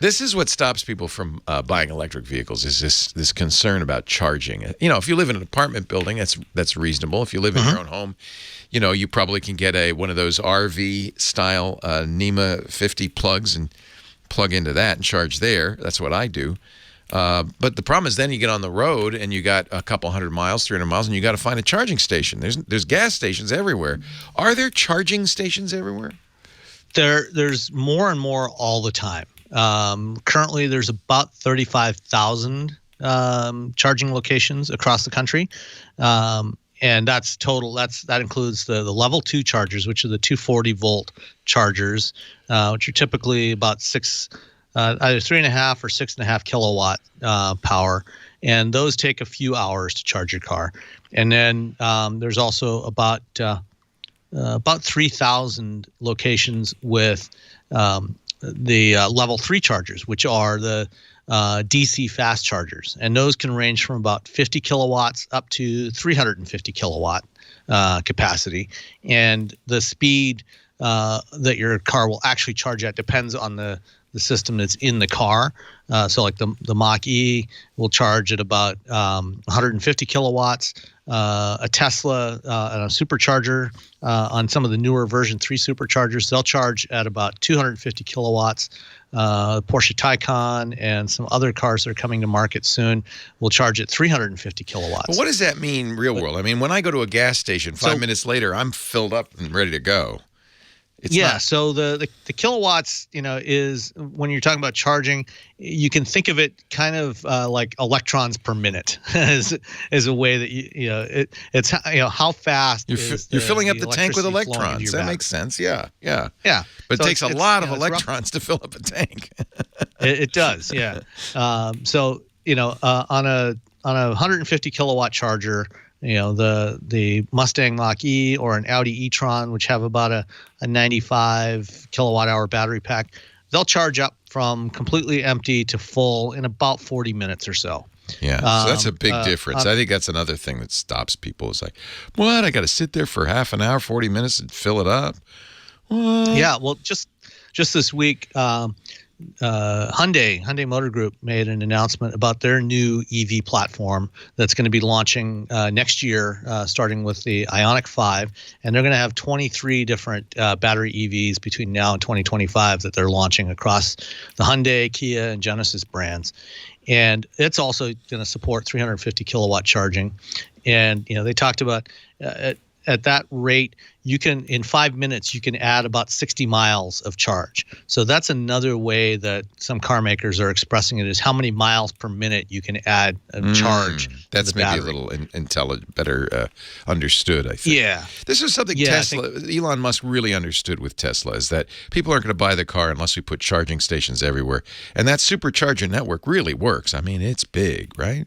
This is what stops people from buying electric vehicles is this concern about charging. You know, if you live in an apartment building, that's reasonable. If you live in your own home, you know, you probably can get one of those RV style NEMA 50 plugs and plug into that and charge there. That's what I do. But the problem is then you get on the road and you got a couple 100 miles, 300 miles, and you got to find a charging station. There's gas stations everywhere. Are there charging stations everywhere? There's more and more all the time. Currently, there's about 35,000 charging locations across the country, and that's total. That includes the level 2 chargers, which are the 240 volt chargers, which are typically about either 3.5 or 6.5 kilowatt power, and those take a few hours to charge your car. And then there's also about 3,000 locations with the level 3 chargers, which are the DC fast chargers, and those can range from about 50 kilowatts up to 350 kilowatt capacity. And the speed that your car will actually charge at depends on the system that's in the car. So like the Mach-E will charge at about 150 kilowatts. A Tesla and a supercharger on some of the newer version 3 superchargers, they'll charge at about 250 kilowatts. Porsche Taycan and some other cars that are coming to market soon will charge at 350 kilowatts. But what does that mean real world? I mean, when I go to a gas station, 5 minutes later, I'm filled up and ready to go. So the kilowatts, you know, is when you're talking about charging, you can think of it kind of like electrons per minute as a way that it's how fast you're filling up the tank with electrons. That makes sense. Yeah. But it takes a lot of electrons to fill up a tank. It does. Yeah. So on a 150 kilowatt charger, the Mustang Mach-E or an Audi e-tron, which have about a 95 kilowatt hour battery pack, they'll charge up from completely empty to full in about 40 minutes or so. Yeah, so that's a big difference. I think that's another thing that stops people. It's like, what? I got to sit there for half an hour, 40 minutes and fill it up? What? Yeah, well, just this week, Hyundai Motor Group made an announcement about their new EV platform that's going to be launching next year, starting with the Ioniq 5, and they're going to have 23 different battery EVs between now and 2025 that they're launching across the Hyundai, Kia, and Genesis brands. And it's also going to support 350 kilowatt charging. And they talked about at that rate, in 5 minutes, you can add about 60 miles of charge. So that's another way that some car makers are expressing it, is how many miles per minute you can add and charge. That's maybe battery. A little better understood, I think. Yeah. This is something Elon Musk really understood with Tesla, is that people aren't going to buy the car unless we put charging stations everywhere. And that supercharger network really works. I mean, it's big, right?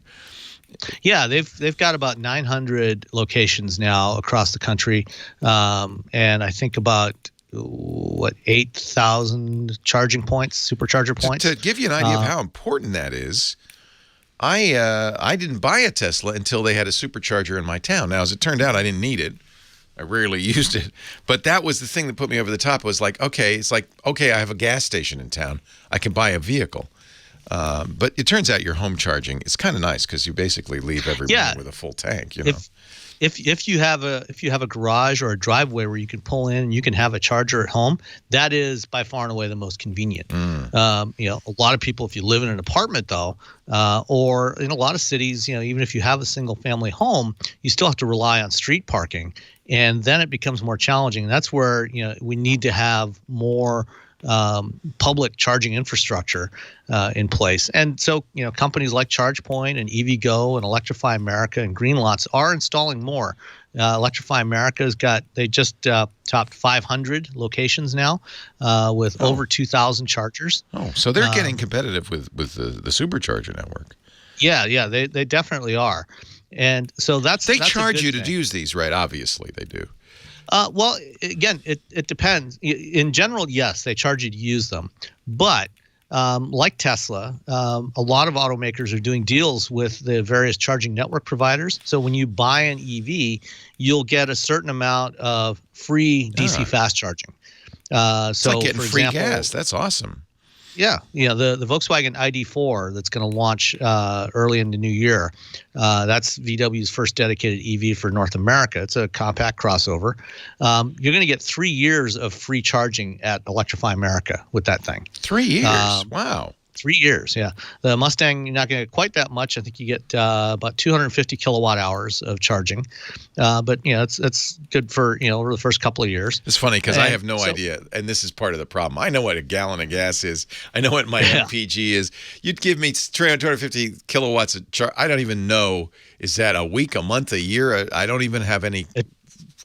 Yeah, they've got about 900 locations now across the country, and I think about 8,000 charging points, supercharger points. To give you an idea of how important that is, I didn't buy a Tesla until they had a supercharger in my town. Now, as it turned out, I didn't need it. I rarely used it, but that was the thing that put me over the top. It was like, okay, I have a gas station in town. I can buy a vehicle. But it turns out your home charging is kind of nice because you basically leave every morning with a full tank. If you have a garage or a driveway where you can pull in and you can have a charger at home, that is by far and away the most convenient. A lot of people, if you live in an apartment though, or in a lot of cities, even if you have a single family home, you still have to rely on street parking, and then it becomes more challenging. And that's where we need to have more public charging infrastructure in place. And so, companies like ChargePoint and EVgo and Electrify America and Greenlots are installing more. Electrify America's they just topped 500 locations now with over 2,000 chargers. Oh, so they're getting competitive with the supercharger network. Yeah, they definitely are. And so that's charge you to use these, right? Obviously, they do. Well, again, it depends. In general, yes, they charge you to use them. But like Tesla, a lot of automakers are doing deals with the various charging network providers. So when you buy an EV, you'll get a certain amount of free DC fast charging. It's like getting free gas. That's awesome. Yeah, the Volkswagen ID4 that's going to launch early in the new year. That's VW's first dedicated EV for North America. It's a compact crossover. You're going to get 3 years of free charging at Electrify America with that thing. 3 years. Wow. 3 years, yeah. The Mustang, you're not going to get quite that much. I think you get about 250 kilowatt hours of charging, but it's good for over the first couple of years. It's funny because I have no idea, and this is part of the problem. I know what a gallon of gas is. I know what my MPG is. You'd give me 250 kilowatts of charge. I don't even know. Is that a week, a month, a year? I don't even have any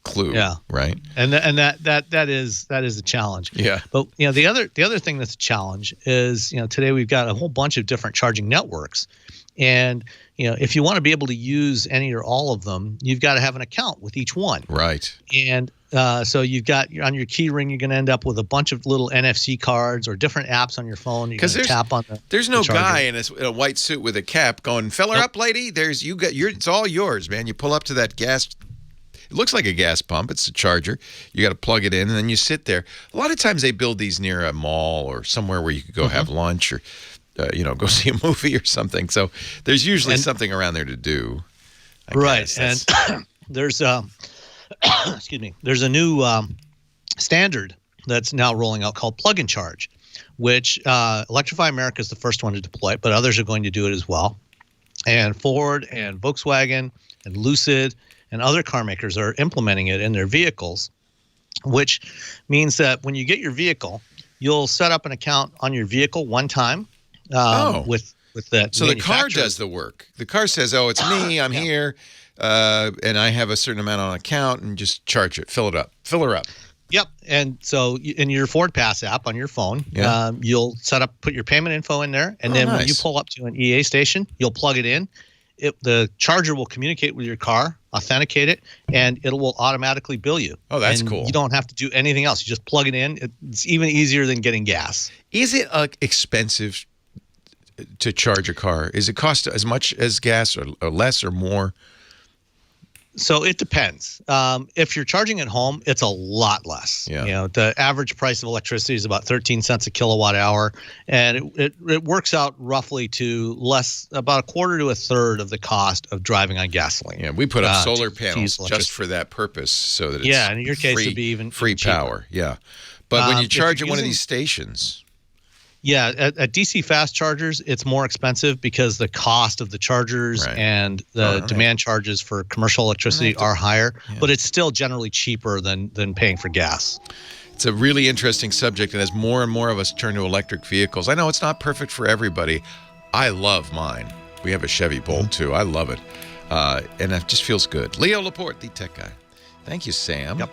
clue. Yeah. Right. And that is a challenge. Yeah. But the other thing that's a challenge is today we've got a whole bunch of different charging networks, and if you want to be able to use any or all of them, you've got to have an account with each one. Right. And so you've got on your key ring, you're going to end up with a bunch of little NFC cards or different apps on your phone. You're going to tap on the There's no the guy in a white suit with a cap going, "Fill her up, lady. It's all yours, man." You pull up to that gas. It looks like a gas pump. It's a charger. You got to plug it in, and then you sit there. A lot of times they build these near a mall or somewhere where you could go have lunch or, go see a movie or something. So there's usually something around there to do. Right, and there's excuse me. There's a new standard that's now rolling out called Plug and Charge, which Electrify America is the first one to deploy it, but others are going to do it as well. And Ford and Volkswagen and Lucid and other car makers are implementing it in their vehicles, which means that when you get your vehicle, you'll set up an account on your vehicle one time with that. So the car does the work. The car says, "Oh, it's me. I'm here, and I have a certain amount on account," and just charge it, fill her up. Yep. And so in your Ford Pass app on your phone, you'll put your payment info in there, and then when you pull up to an EA station, you'll plug it in. The charger will communicate with your car, authenticate it, and it will automatically bill you. Oh, that's cool. You don't have to do anything else. You just plug it in. It's even easier than getting gas. Is it expensive to charge a car? Is it cost as much as gas or less or more? So it depends. If you're charging at home, it's a lot less. Yeah. The average price of electricity is about 13 cents a kilowatt hour, and it works out roughly to about a quarter to a third of the cost of driving on gasoline. Yeah, we put up solar panels just for that purpose, so that it's in your case it'd be even free power. Yeah, but when you charge at one of these stations. Yeah, at DC fast chargers, it's more expensive because the cost of the chargers and the demand charges for commercial electricity are higher, but it's still generally cheaper than paying for gas. It's a really interesting subject, and as more and more of us turn to electric vehicles, I know it's not perfect for everybody. I love mine. We have a Chevy Bolt, too. I love it, and it just feels good. Leo Laporte, the tech guy. Thank you, Sam. Yep.